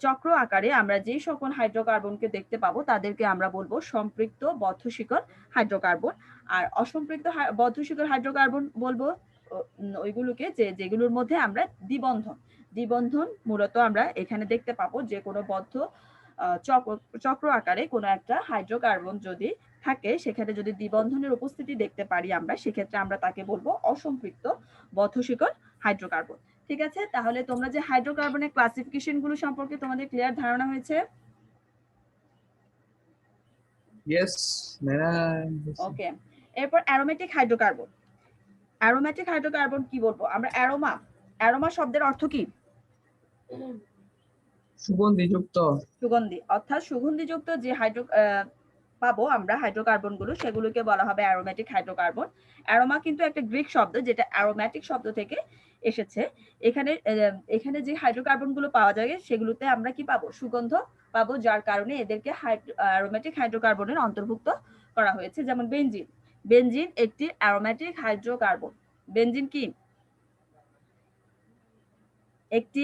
চক্র আকারে আমরা যে সকল হাইড্রোকার্বনকে দেখতে পাবো তাদেরকে আমরা বলবো সম্পৃক্ত বদ্ধ শিকল হাইড্রোকার্বন। আর অসম্পৃক্ত বদ্ধ শিকল হাইড্রোকার্বন বলবো ওইগুলোকে যেগুলোর মধ্যে আমরা দ্বিবন্ধন মূলত আমরা এখানে দেখতে পাবো। যে কোনো বদ্ধ চক্র আকারে কোনো একটা হাইড্রোকার্বন যদি থাকে, সেখানে যদি দ্বিবন্ধনের উপস্থিতি দেখতে পারি আমরা, সেক্ষেত্রে আমরা তাকে বলবো অসম্পৃক্ত বদ্ধ শিকল হাইড্রোকার্বন। ঠিক আছে? তাহলে তোমরা যে হাইড্রোকার্বনের ক্লাসিফিকেশন গুলো সম্পর্কে তোমাদের ক্লিয়ার ধারণা হয়েছে? Yes, ওকে। এরপর অ্যারোমেটিক হাইড্রোকার্বন। অ্যারোমেটিক হাইড্রোকার্বন কি বলবো আমরা? অ্যারোমা শব্দের অর্থ কি? সুগন্ধিযুক্ত। সুগন্ধি, অর্থাৎ সুগন্ধিযুক্ত যে পাবো আমরা হাইড্রোকার্বন গুলো সেগুলোকে বলা হবে অ্যারোমেটিক হাইড্রোকার্বন। অ্যারোমা কিন্তু একটা গ্রিক শব্দ যেটা অ্যারোমেটিক শব্দ থেকে এসেছে। এখানে যে হাইড্রোকার্বন গুলো পাওয়া যায় সেগুলোতে আমরা কি পাবো? সুগন্ধ পাবো, যার কারণে এদেরকে অ্যারোমেটিক হাইড্রোকার্বনের অন্তর্ভুক্ত করা হয়েছে। যেমন বেনজিন, বেনজিন একটি অ্যারোমেটিক হাইড্রোকার্বন। বেনজিন কি? একটি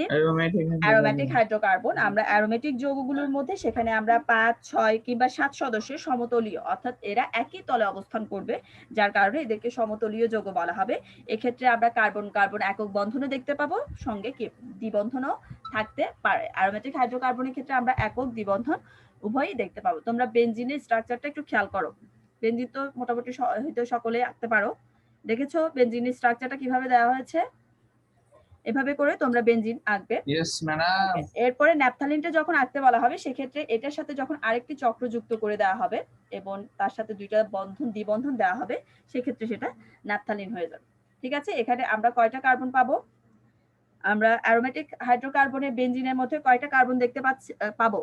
অ্যারোমেটিক হাইড্রোকার্বন। আমরা অ্যারোমেটিক যৌগগুলোর মধ্যে সেখানে আমরা 5, 6 কিংবা 7 সদস্যের সমতলীয়, অর্থাৎ এরা একই তলে অবস্থান করবে, যার কারণে এদেরকে সমতলীয় যৌগ বলা হবে। এক্ষেত্রে আমরা কার্বন কার্বন একক বন্ধনও দেখতে পাবো, সঙ্গে কি দ্বিবন্ধনও থাকতে পারে। অ্যারোমেটিক হাইড্রোকার্বনের ক্ষেত্রে আমরা একক দ্বিবন্ধন উভয়ই দেখতে পাবো। তোমরা বেনজিনের স্ট্রাকচারটা একটু খেয়াল করো। বেনজিন তো মোটামুটি হয়তো সকলে আঁকতে পারো। দেখেছো বেনজিনের স্ট্রাকচারটা কিভাবে দেওয়া হয়েছে? এভাবে করে তোমরা বেনজিন আঁকবে। Yes madam. এরপরে ন্যাপথালিনটা যখন আঁকতে বলা হবে, সেক্ষেত্রে এটার সাথে যখন আরেকটি চক্র যুক্ত করে দেওয়া হবে এবং তার সাথে দুইটা বন্ধন দ্বিবন্ধন দেওয়া হবে, সেক্ষেত্রে সেটা ন্যাপথালিন হয়ে যাবে। ঠিক আছে, এখানে আমরা কয়টা কার্বন পাবো? আমরা অ্যারোমেটিক হাইড্রোকার্বনের বেনজিনের মধ্যে কয়টা কার্বন দেখতে পাবো?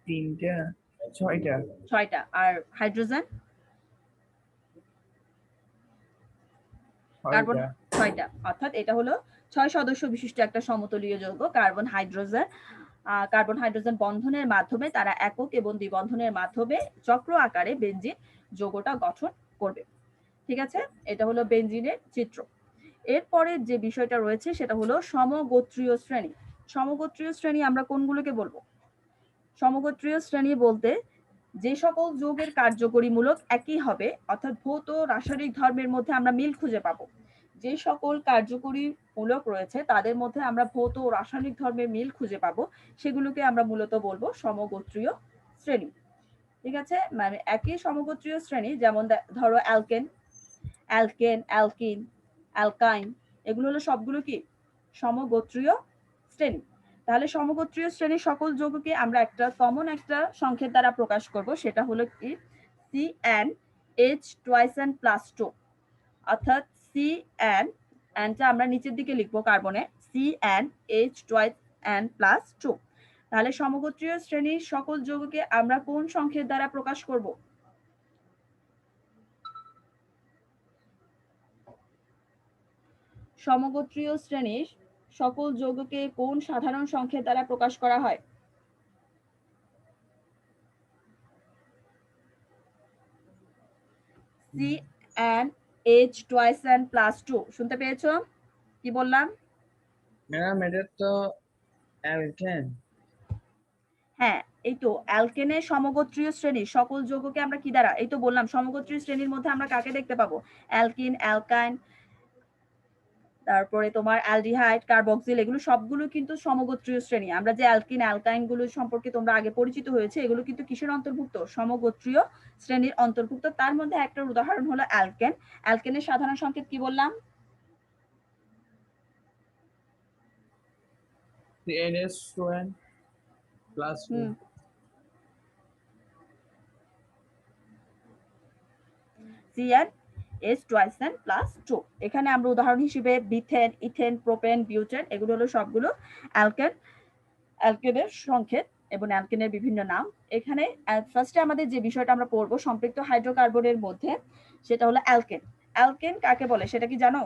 3টা, 6টা। 6টা। আর হাইড্রোজেন? কার্বন 6টা। অর্থাৎ এটা হলো 6 সদস্য বিশিষ্ট একটা সমতলীয় যৌগ কার্বন হাইড্রোজেন। কার্বন হাইড্রোজেন বন্ধনের মাধ্যমে তারা একক এবং দ্বিবন্ধনের মাধ্যমে চক্র আকারে বেনজিন যৌগটা গঠন করবে। ঠিক আছে, এটা হলো বেনজিনের চিত্র। এরপরে যে বিষয়টা রয়েছে সেটা হলো সমগোত্রীয় শ্রেণী। সমগোত্রীয় শ্রেণী আমরা কোনগুলোকে বলবো? সমগোত্রীয় শ্রেণী বলতে যে সকল যৌগের কার্যকরী মূলক একই হবে, অর্থাৎ ভৌত রাসায়নিক ধর্মের মধ্যে আমরা মিল খুঁজে পাবো। যে সকল কার্যকরী মূলক রয়েছে তাদের মধ্যে আমরা ভৌত ও রাসায়নিক ধর্মের মিল খুঁজে পাবো, সেগুলোকে আমরা মূলত বলবো সমগোত্রীয় শ্রেণী। ঠিক আছে, মানে একই সমগোত্রীয় শ্রেণী। যেমন ধরো অ্যালকেন, অ্যালকেন, অ্যালকিন, অ্যালকাইন, এগুলো হলো সবগুলো কি সমগোত্রীয় শ্রেণী। তাহলে সমগোত্রীয় শ্রেণীর সকল যৌগকে আমরা একটা কমন একটা সংকেত দ্বারা প্রকাশ করব, সেটা হলো কি CnH2n+2, অর্থাৎ Cnটা আমরা নিচের দিকে লিখবো কার্বনে CnH2n+2। তাহলে সমগোত্রীয় শ্রেণীর সকল যৌগকে আমরা কোন সংকেত দ্বারা প্রকাশ করব? সমগোত্রীয় শ্রেণীর সকল যৌগকে কোন সাধারণ সংকেত দ্বারা প্রকাশ করা হয়? CnH2n+2। শুনতে পেয়েছো কি বললাম? ম্যাডাম এটা তো অ্যালকেন। হ্যাঁ, এই তো অ্যালকেনের সমগোত্রীয় শ্রেণীর সকল যৌগকে আমরা কি দ্বারা, এই তো বললাম সমগোত্রীয় শ্রেণীর মধ্যে আমরা কাকে দেখতে পাবো? অ্যালকিন, অ্যালকাইন, তারপরে তোমার অ্যালডিহাইড, কার্বক্সিল, এগুলো সবগুলো কিন্তু সমগোত্রীয় শ্রেণী। আমরা যে অ্যালকিন অ্যালকাইন গুলো সম্পর্কে তোমরা আগে পরিচিত হয়েছে, এগুলো কিন্তু কিসের অন্তর্ভুক্ত? সমগোত্রীয় শ্রেণীর অন্তর্ভুক্ত। তার মধ্যে একটা উদাহরণ হলো অ্যালকেন। অ্যালকেনের সাধারণ সংকেত কি বললাম? CnH2n+2। CnH2n+2। এখানে আমরা উদাহরণ হিসেবে বিথেন, ইথেন, প্রোপেন, বিউটেন, এগুলো হলো সবগুলো অ্যালকেন, অ্যালকেনের সংকেত এবং অ্যালকেনের বিভিন্ন নাম। এখানে ফার্স্টে আমাদের যে বিষয়টা আমরা পড়বো সম্পৃক্ত হাইড্রোকার্বনের মধ্যে, সেটা হলো অ্যালকেন। অ্যালকেন কাকে বলে সেটা কি জানো?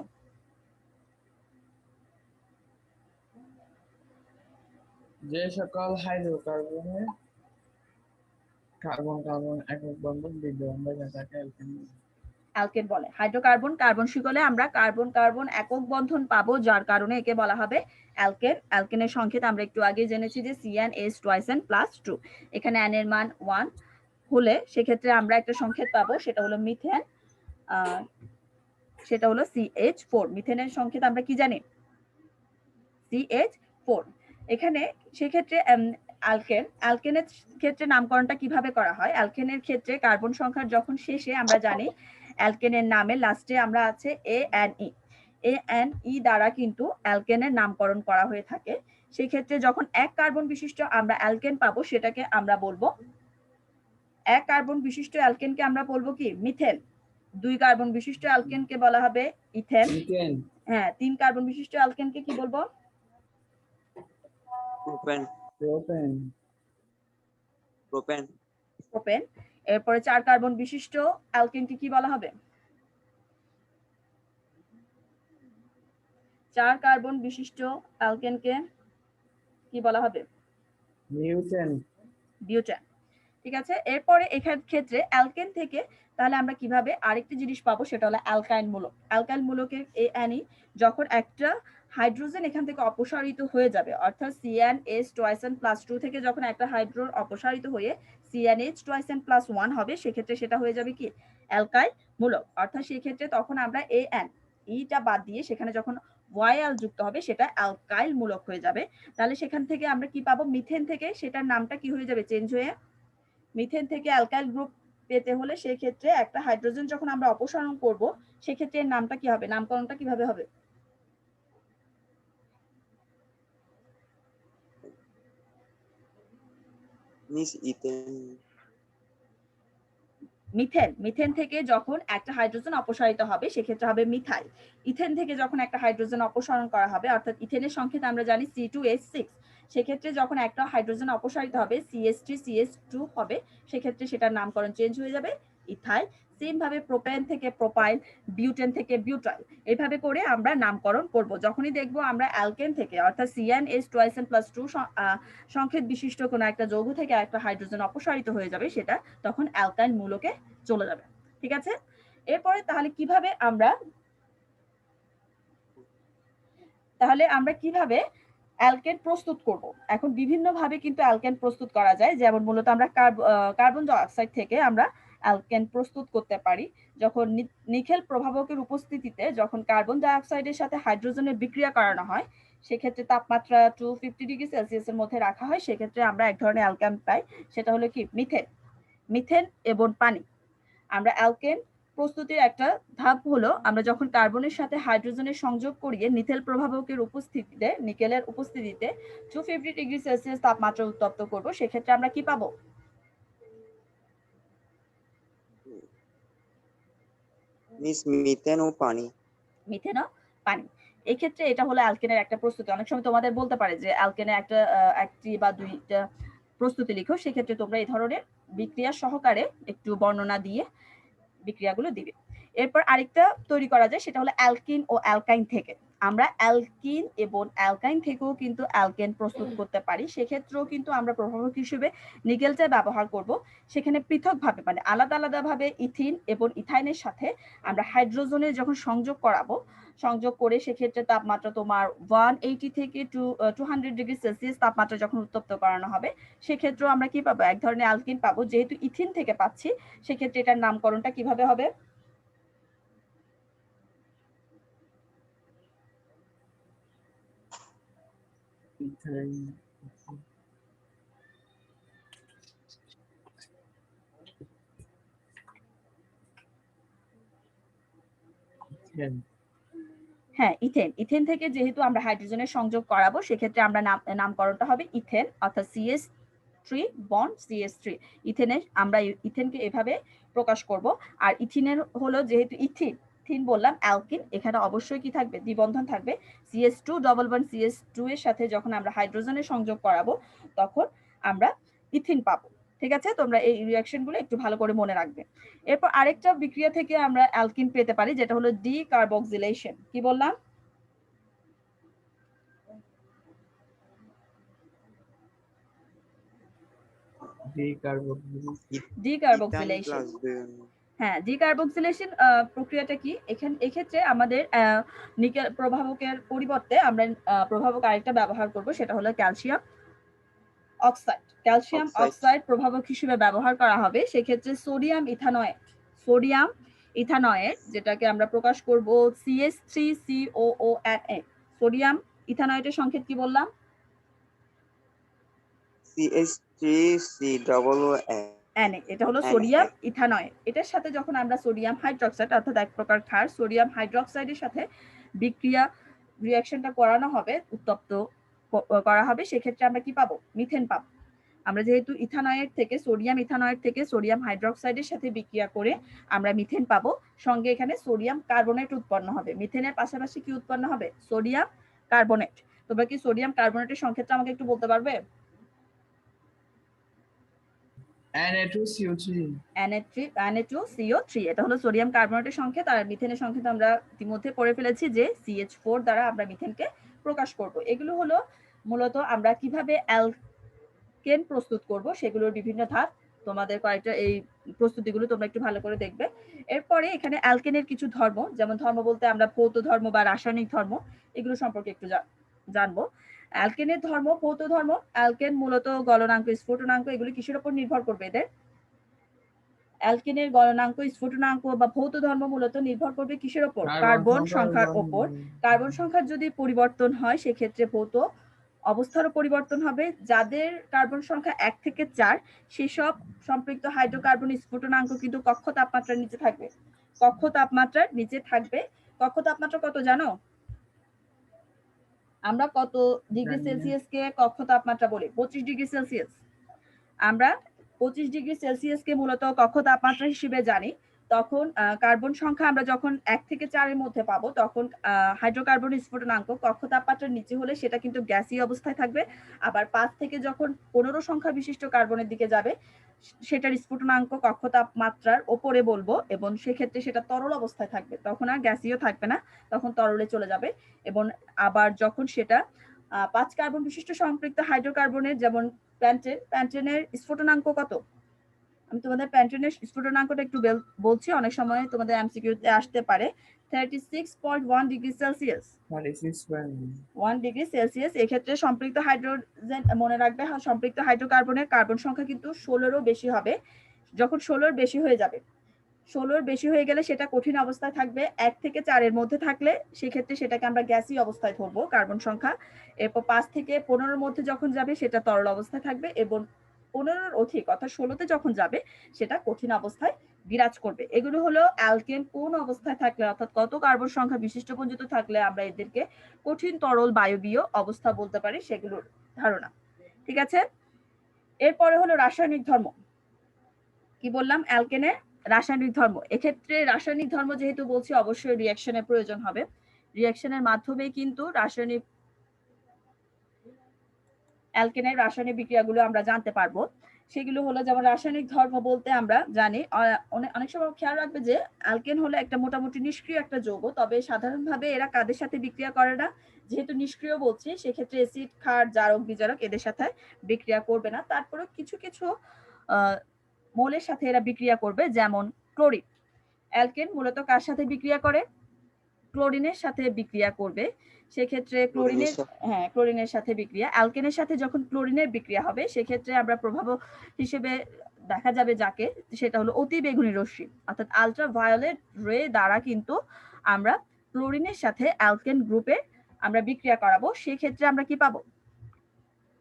যে সকল হাইড্রোকার্বনে কার্বন কার্বন একক বন্ধন বিদ্যমান তাকে অ্যালকেন বলে। অ্যালকেন বলে। হাইড্রোকার্বন কার্বন শিকলে আমরা কার্বন কার্বন একক বন্ধন পাবো, যার কারণে একে বলা হবে অ্যালকেন। অ্যালকেনের সংকেত আমরা একটু আগে জেনেছি যে CnH2n+2। এখানে n এর মান 1 হলে সেক্ষেত্রে আমরা একটা সংকেত পাবো, সেটা হলো মিথেন, সেটা হলো CH4। মিথেনের সংকেত আমরা কি জানি? CH4। এখানে সেক্ষেত্রে অ্যালকেনের ক্ষেত্রে নামকরণটা কিভাবে করা হয়? অ্যালকেনের ক্ষেত্রে কার্বন সংখ্যার যখন শেষে আমরা জানি অ্যালকেনের নামে লাস্টে আমরা আছে ANE, ANE দ্বারা কিন্তু অ্যালকেনের নামকরণ করা হয়ে থাকে। সেই ক্ষেত্রে যখন এক কার্বন বিশিষ্ট আমরা অ্যালকেন পাবো, সেটাকে আমরা বলবো, এক কার্বন বিশিষ্ট অ্যালকেনকে আমরা বলবো কি? মিথেন। 2 কার্বন বিশিষ্ট অ্যালকেনকে বলা হবে ইথেন। হ্যাঁ, 3 কার্বন বিশিষ্ট অ্যালকেনকে কি বলবো? প্রোপেন। প্রোপেন। প্রোপেন। প্রোপেন। এরপরে 4 কার্বন বিশিষ্ট অ্যালকেনকে কি বলা হবে? 4 কার্বন বিশিষ্ট অ্যালকেনকে কি বলা হবে? বিউটেন। বিউটেন। ঠিক আছে, এরপরে এখান ক্ষেত্রে অ্যালকেন থেকে তাহলে আমরা কিভাবে আরেকটি জিনিস পাবো, সেটা হলো অ্যালকাইল মূলক। অ্যালকাইল মূলকের ANE যখন একটা হাইড্রোজেন এখান থেকে অপসারিত হয়ে যাবে, অর্থাৎ CnH +2 থেকে যখন একটা হাইড্রোজেন অপসারিত হয়ে CnH +1 হবে, সেক্ষেত্রে সেটা হয়ে যাবে কি অ্যালকাইল মূলক। অর্থাৎ সেই ক্ষেত্রে তখন আমরা AN টা বাদ দিয়ে সেখানে যখন YL যুক্ত হবে সেটা অ্যালকাইল মূলক হয়ে যাবে। তাহলে সেখান থেকে আমরা কি পাবো? মিথেন থেকে সেটার নামটা কি হয়ে যাবে? চেঞ্জ হয়ে মিথেন থেকে অ্যালকাইল গ্রুপ পেতে হলে সেক্ষেত্রে একটা হাইড্রোজেন যখন আমরা অপসারণ করব সেক্ষেত্রে এর নামটা কি হবে? নামকরণটা কিভাবে হবে? Miss ethane. মিথেন থেকে যখন একটা হাইড্রোজেন অপসারিত হবে সেক্ষেত্রে হবে মিথাইল। ইথেন থেকে যখন একটা হাইড্রোজেন অপসারণ করা হবে, অর্থাৎ ইথেনের সংকেত আমরা জানি C2H6, সেক্ষেত্রে যখন একটা হাইড্রোজেন অপসারিত হবে CH3CH2 হবে, সেক্ষেত্রে সেটার নামকরণ চেঞ্জ হয়ে যাবে ইথাইল। সেম ভাবে প্রোপেন থেকে প্রোপাইল, বিউটেন থেকে বিউটাইল, এইভাবে করে আমরা নামকরণ করব। যখনই দেখবো আমরা অ্যালকেন থেকে অর্থাৎ CnH2n+2 সংকেত বিশিষ্ট কোনো একটা যৌগ থেকে একটা হাইড্রোজেন অপসারিত হয়ে যাবে, সেটা তখন অ্যালকাইল মূলকে চলে যাবে। ঠিক আছে, এরপরে তাহলে আমরা কিভাবে অ্যালকেন প্রস্তুত করব? এখন বিভিন্ন ভাবে কিন্তু অ্যালকেন প্রস্তুত করা যায়, যেমন মূলত আমরা কার্বন ডাই অক্সাইড থেকে আমরা অ্যালকেন প্রস্তুত করতে পারি। যখন নিকেল প্রভাবকের উপস্থিতিতে যখন কার্বন ডাই অক্সাইডের সাথে হাইড্রোজেনের বিক্রিয়া করানো হয়, সেক্ষেত্রে তাপমাত্রা 250 ডিগ্রি সেলসিয়াসের মধ্যে রাখা হয়, সেক্ষেত্রে আমরা এক ধরনের অ্যালকেন পাই, সেটা হলো কি মিথেন এবং পানি। আমরা অ্যালকেন প্রস্তুতির একটা ধাপ হলো আমরা যখন কার্বনের সাথে হাইড্রোজেনের সংযোগ করিয়ে নিকেল প্রভাবকের উপস্থিতিতে নিকেলের উপস্থিতিতে 250 ডিগ্রি সেলসিয়াস তাপমাত্রা উত্তপ্ত করব, সেক্ষেত্রে আমরা কি পাবো? মিস মিথেন ও পানি। মিথেন ও পানি। এই ক্ষেত্রে এটা হলো অ্যালকেনের একটা প্রস্তুতি। অনেক সময় তোমাদের বলতে পারে যে অ্যালকেনের একটি বা দুইটা প্রস্তুতি লিখো, সেক্ষেত্রে তোমরা এই ধরনের বিক্রিয়া সহকারে একটু বর্ণনা দিয়ে বিক্রিয়াগুলো দিবে। এরপর আরেকটা তৈরি করা যায়, সেটা হলো অ্যালকিন ও অ্যালকাইন থেকে। আমরা অ্যালকিন এবং অ্যালকাইন থেকেও কিন্তু অ্যালকেন প্রস্তুত করতে পারি, সেক্ষেত্রেও কিন্তু আমরা প্রভাবক হিসেবে নিকেলটা ব্যবহার করব। সেখানে পৃথকভাবে মানে আলাদা আলাদাভাবে ইথিন এবং ইথাইনের সাথে আমরা হাইড্রোজেনের যখন সংযোগ করে সেক্ষেত্রে তাপমাত্রা তোমার 180 থেকে 200 ডিগ্রি সেলসিয়াস তাপমাত্রা যখন উত্তপ্ত করানো হবে, সেক্ষেত্রেও আমরা কি পাবো? এক ধরনের অ্যালকিন পাবো। যেহেতু ইথিন থেকে পাচ্ছি, সেক্ষেত্রে এটার নামকরণটা কিভাবে হবে? হ্যাঁ, ইথেন থেকে যেহেতু আমরা হাইড্রোজেনের সংযোগ করাবো, সেক্ষেত্রে আমরা নামকরণটা হবে ইথেন, অর্থাৎ CH3 বন্ড CH3। আমরা ইথেনকে এভাবে প্রকাশ করব। আর ইথিনের হলো যেহেতু ইথিন বললাম অ্যালকিন, এখানে অবশ্যই কি থাকবে? দ্বিবন্ধন থাকবে। CH2 ডবল বন্ড CH2 এর সাথে যখন আমরা হাইড্রোজেনের সংযোগ করাবো তখন আমরা ইথিন পাবো। ঠিক আছে, তোমরা এই রিঅ্যাকশনগুলো একটু ভালো করে মনে রাখবে। এরপর আরেকটা বিক্রিয়া থেকে আমরা অ্যালকিন পেতে পারি, যেটা হলো ডিকার্বক্সিলেশন। কি বললাম? ডিকার্বক্সিলেশন। হ্যাঁ, ডিকার্বক্সিলেশন প্রক্রিয়াটা কি? এক্ষেত্রে আমাদের নিকেল প্রভাবকের পরিবর্তে আমরা প্রভাবক আরেকটা ব্যবহার করব, সেটা হলো ক্যালসিয়াম অক্সাইড প্রভাবক হিসেবে ব্যবহার করা হবে। সেক্ষেত্রে সোডিয়াম ইথানয়েড যেটাকে আমরা প্রকাশ করব CH3COONA। সোডিয়াম ইথানয়েডের সংকেত কি বললাম? CH3COONA। এটা হলো সোডিয়াম ইথানয়েড। এটার সাথে যখন আমরা সোডিয়াম হাইড্রোক্সাইড অর্থাৎ এক প্রকার ক্ষার সোডিয়াম হাইড্রোক্সাইডের সাথে রিঅ্যাকশনটা করানো হবে, উত্তপ্ত করা হবে, সেক্ষেত্রে আমরা কি পাবো? মিথেন পাবো। আমরা যেহেতু সোডিয়াম ইথানয়েড থেকে সোডিয়াম হাইড্রোক্সাইডের সাথে বিক্রিয়া করে আমরা মিথেন পাবো, সঙ্গে এখানে সোডিয়াম কার্বনেট উৎপন্ন হবে। মিথেনের পাশাপাশি কি উৎপন্ন হবে? Sodium carbonate. তোমরা কি সোডিয়াম কার্বনেটের সংকেতটা আমাকে একটু বলতে পারবে? Na2CO3। এটা হলো সোডিয়াম কার্বনেটের সংকেত। আর মিথেনের সংকেত আমরা ইতিমধ্যে পড়ে ফেলেছি যে CH4 দ্বারা আমরা মিথেনকে প্রকাশ করব। এগুলো হলো মূলত আমরা কিভাবে অ্যালকেন প্রস্তুত করব সেগুলোর বিভিন্ন ধাপ, তোমাদের কয়েকটা এই প্রস্তুতিগুলো তোমরা একটু ভালো করে দেখবে। এরপরে এখানে অ্যালকেনের কিছু ধর্ম, যেমন ধর্ম বলতে আমরা ভৌত ধর্ম বা রাসায়নিক ধর্ম, এগুলো সম্পর্কে একটু জানবো। অ্যালকেনের ধর্ম, ভৌত ধর্ম, অ্যালকেন মূলত গলনাঙ্ক, স্ফুটনাঙ্ক, এগুলো কিসের উপর নির্ভর করবে এদের? অ্যালকেনের গলনাঙ্ক, স্ফুটনাঙ্ক বা ভৌত ধর্ম মূলত নির্ভর করবে কিসের উপর? কার্বন সংখ্যার উপর। কার্বন সংখ্যার যদি পরিবর্তন হয় সেক্ষেত্রে ভৌত অবস্থারও পরিবর্তন হবে। যাদের কার্বন সংখ্যা 1 থেকে 4 সেসব সম্পৃক্ত হাইড্রোকার্বন স্ফুটনাঙ্ক কিন্তু কক্ষ তাপমাত্রার নিচে থাকবে। কক্ষ তাপমাত্রার নিচে থাকবে। কক্ষ তাপমাত্রা কত জানো? আমরা কত ডিগ্রি সেলসিয়াসকে কক্ষ তাপমাত্রা বলি? 25 ডিগ্রি সেলসিয়াস। আমরা 25 ডিগ্রি সেলসিয়াসকে মূলত কক্ষ তাপমাত্রা হিসেবে জানি। তখন কার্বন সংখ্যা আমরা যখন 1 থেকে 4 এর মধ্যে পাবো, তখন হাইড্রোকার্বন স্ফুটনাঙ্ক কক্ষ তাপমাত্রার নিচে হলে সেটা কিন্তু গ্যাসীয় অবস্থায় থাকবে। আবার 5 থেকে যখন 15 সংখ্যা বিশিষ্ট কার্বনের দিকে যাবে সেটার স্ফুটনাঙ্ক কক্ষ তাপমাত্রার ওপরে বলবো, এবং সেক্ষেত্রে সেটা তরল অবস্থায় থাকবে, তখন আর গ্যাসীয় থাকবে না, তখন তরলে চলে যাবে। এবং আবার যখন সেটা 5 কার্বন বিশিষ্ট সম্পৃক্ত হাইড্রোকার্বনের, যেমন প্যান্টেন, প্যান্টেনের স্ফুটনাঙ্ক কত? আমি তোমাদের প্যান্টেনের স্ফুটনাঙ্কটা একটু বলছি, অনেক সময় তোমাদের এমসিকিউতে আসতে পারে। 36.1 ডিগ্রি সেলসিয়াস। 1 degree Celsius. এক্ষেত্রে সম্পৃক্ত হাইড্রোজেন, মনে রাখবে সম্পৃক্ত হাইড্রোকার্বনের কার্বন সংখ্যা কিন্তু 16রও বেশি হবে। যখন 16 বেশি হয়ে যাবে, 16 বেশি হয়ে গেলে সেটা কঠিন অবস্থায় থাকবে। 1 থেকে 4 এর মধ্যে থাকলে সেক্ষেত্রে সেটাকে আমরা গ্যাসীয় অবস্থায় ধরবো কার্বন সংখ্যা। এরপর 5 থেকে 15 মধ্যে যখন যাবে সেটা তরল অবস্থায় থাকবে, এবং 15 অধিক অর্থাৎ 16তে যখন যাবে সেটা কঠিন অবস্থায় বিরাজ করবে। এগুলো হলো অ্যালকেন কোন অবস্থায় থাকলে, অর্থাৎ কত কার্বন সংখ্যা বিশিষ্ট পর্যন্ত থাকলে আমরা এদেরকে কঠিন, তরল, বায়বীয় অবস্থা বলতে পারি, সেগুলোর ধারণা। ঠিক আছে, এরপরে হলো রাসায়নিক ধর্ম। কি বললাম? অ্যালকেনের রাসায়নিক ধর্ম। এক্ষেত্রে রাসায়নিক ধর্ম যেহেতু বলছি, অবশ্যই রিঅ্যাকশনের প্রয়োজন হবে। রিঅ্যাকশনের মাধ্যমেই কিন্তু রাসায়নিক অ্যালকেনের রাসায়নিক বিক্রিয়াগুলো আমরা জানতে পারবো। সেগুলো হলো, যেমন রাসায়নিক ধর্ম বলতে আমরা জানি, অনেক সময় খেয়াল রাখবে যে অ্যালকেন হলো একটা মোটামুটি নিষ্ক্রিয় একটা যৌগ, তবে সাধারণভাবে এরা কাদের সাথে বিক্রিয়া করে না। যেহেতু নিষ্ক্রিয় বলছি, সেক্ষেত্রে অ্যাসিড, ক্ষার, জারক, বিজারক এদের সাথে বিক্রিয়া করবে না। তারপরেও কিছু কিছু মৌলের সাথে এরা বিক্রিয়া করবে, যেমন ক্লোরিন। অ্যালকেন মূলত কার সাথে বিক্রিয়া করে? ক্লোরিনের সাথে বিক্রিয়া করবে। সেক্ষেত্রে ক্লোরিনের সাথে বিক্রিয়া। অ্যালকেনের সাথে যখন ক্লোরিনের বিক্রিয়া হবে সেক্ষেত্রে আমরা প্রভাবক হিসেবে দেখা যাবে যাকে, সেটা হলো অতি বেগুনি রশ্মি, অর্থাৎ আলট্রাভায়োলেট রে দ্বারা কিন্তু আমরা ক্লোরিনের সাথে অ্যালকেন গ্রুপে আমরা বিক্রিয়া করাবো। সেক্ষেত্রে আমরা কি পাবো?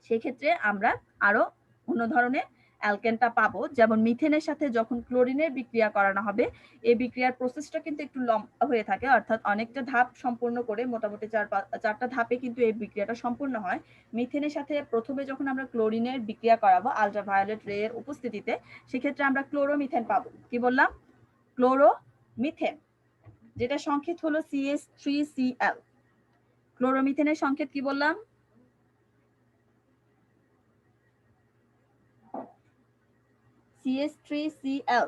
সেক্ষেত্রে আমরা আরো অন্য ধরনের অ্যালকেনটা পাবো, যেমন মিথেনের সাথে যখন ক্লোরিনের বিক্রিয়া করানো হবে, এই বিক্রিয়ার প্রসেসটা কিন্তু একটু লম্বা হয়ে থাকে, অর্থাৎ অনেকটা ধাপ সম্পূর্ণ করে, মোটামুটি 4টা ধাপে কিন্তু এই বিক্রিয়াটা সম্পূর্ণ হয়। মিথেনের সাথে প্রথমে যখন আমরা ক্লোরিনের বিক্রিয়া করাবো আলট্রাভায়োলেট রে এর উপস্থিতিতে, সেক্ষেত্রে আমরা ক্লোরোমিথেন পাবো। কি বললাম? ক্লোরোমিথেন, যেটা সংকেত হলো CH3Cl। ক্লোরোমিথেনের সংকেত কি বললাম? CH3Cl।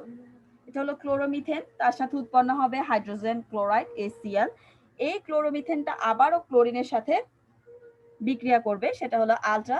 এটা হলো ক্লোরোমিথেন, তার সাথে উৎপন্ন হবে হাইড্রোজেন ক্লোরাইড HCl। এই ক্লোরোমিথেনটা আবারও ক্লোরিনের সাথে বিক্রিয়া করবে, সেটা হলো আলট্রা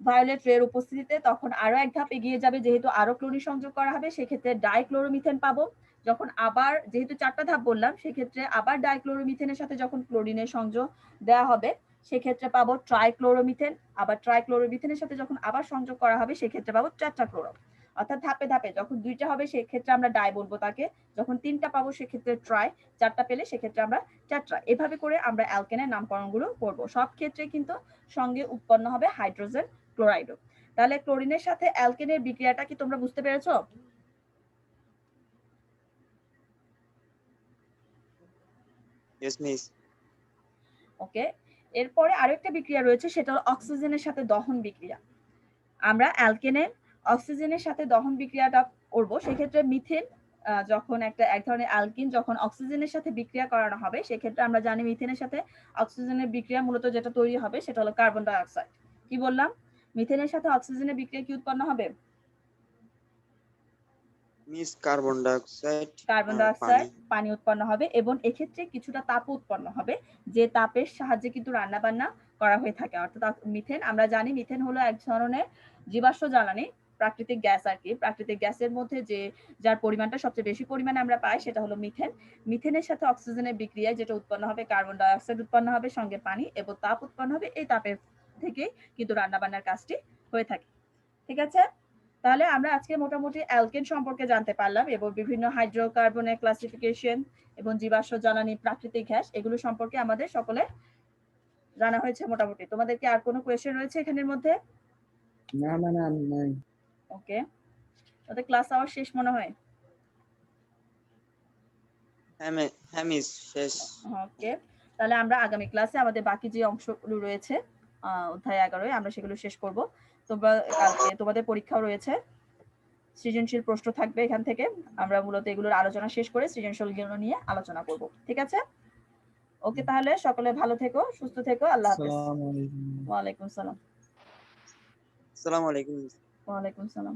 ভায়োলেট রে এর উপস্থিতিতে। তখন আরো এক ধাপ এগিয়ে যাবে, যেহেতু আরো ক্লোরিন সংযোগ করা হবে, সেক্ষেত্রে ডাইক্লোরোমিথেন পাবো। যখন আবার, যেহেতু 4টা ধাপ বললাম, সেক্ষেত্রে আবার ডাইক্লোরোমিথেনের সাথে যখন ক্লোরিনের সংযোগ দেওয়া হবে সেক্ষেত্রে পাবো ট্রাইক্লোরোমিথেন। আবার ট্রাইক্লোরোমিথেনের সাথে যখন আবার সংযোগ করা হবে সেক্ষেত্রে পাবো টেট্রাক্লোরো। অর্থাৎ ধাপে ধাপে, যখন 2টা হবে সেক্ষেত্রে আমরা ডাই বলবো তাকে, যখন 3টা পাবো সেক্ষেত্রে ট্রাই, 4টা পেলে সেক্ষেত্রে আমরা টেট্রা। এভাবে করে আমরা অ্যালকেনের নামকরণগুলো করব। সব ক্ষেত্রে কিন্তু সঙ্গে উৎপন্ন হবে হাইড্রোজেন ক্লোরাইডও। তাহলে ক্লোরিনের সাথে অ্যালকেনের বিক্রিয়াটা কি তোমরা বুঝতে পেরেছো? Yes, miss. ওকে, এরপরে আরেকটা বিক্রিয়া রয়েছে, সেটা হলো অক্সিজেনের সাথে দহন বিক্রিয়া। আমরা অ্যালকেনের অক্সিজেনের সাথে দহন বিক্রিয়াটা করব। সেক্ষেত্রে মিথেন যখন এক ধরনের অ্যালকিন যখন অক্সিজেনের সাথে বিক্রিয়া করানো হবে, সেক্ষেত্রে আমরা জানি মিথেনের সাথে অক্সিজেনের বিক্রিয়া মূলত যেটা তৈরি হবে সেটা হলো কার্বন ডাই অক্সাইড। কি বললাম? মিথেনের সাথে অক্সিজেনের বিক্রিয়া কি উৎপন্ন হবে? মিস কার্বন ডাইঅক্সাইড, পানি উৎপন্ন হবে, এবং এক্ষেত্রে কিছুটা তাপ উৎপন্ন হবে, যে তাপের সাহায্যে কিন্তু রান্না বান্না করা হয়ে থাকে। অর্থাৎ মিথেন, আমরা জানি মিথেন হলো এক ধরনের জীবাশ্ম জ্বালানি, প্রাকৃতিক গ্যাস আর কি। প্রাকৃতিক গ্যাসের মধ্যে যার পরিমাণটা সবচেয়ে বেশি পরিমাণে আমরা পাই সেটা হলো মিথেন। মিথেনের সাথে অক্সিজেনের বিক্রিয়ায় যেটা উৎপন্ন হবে, কার্বন ডাই অক্সাইড উৎপন্ন হবে, সঙ্গে পানি এবং তাপ উৎপন্ন হবে। এই তাপের থেকে কিন্তু রান্না বান্নার কাজটি হয়ে থাকে। ঠিক আছে, তাহলে আমরা আজকে মোটামুটি অ্যালকেন সম্পর্কে জানতে পারলাম এবং বিভিন্ন হাইড্রোকার্বনের ক্লাসিফিকেশন এবং জীবাশ্ম জ্বালানি, প্রাকৃতিক গ্যাস, এগুলো সম্পর্কে আমাদের সকলে জানা হয়েছে মোটামুটি। তোমাদের কি আর কোনো কোয়েশ্চেন রয়েছে এখানের মধ্যে? না নাই। ওকে, তাহলে ক্লাস আওয়ার শেষ মনে হয়। হ্যাঁ মিস, শেষ। ওকে, তাহলে আমরা আগামী ক্লাসে আমাদের বাকি যে অংশগুলো রয়েছে অধ্যায় 11 আমরা সেগুলো শেষ করব। তোমরা কালকে তোমাদের পরীক্ষাও রয়েছে, সৃজনশীল প্রশ্ন থাকবে এখান থেকে। আমরা মূলত এগুলোর আলোচনা শেষ করে সৃজনশীলগুলো নিয়ে আলোচনা করব। ঠিক আছে, ওকে, তাহলে সকলে ভালো থেকো, সুস্থ থেকো, আল্লাহ হাফেজ। আসসালামু আলাইকুম। ওয়ালাইকুম সালাম। আসসালামু আলাইকুম। ওয়ালাইকুম সালাম।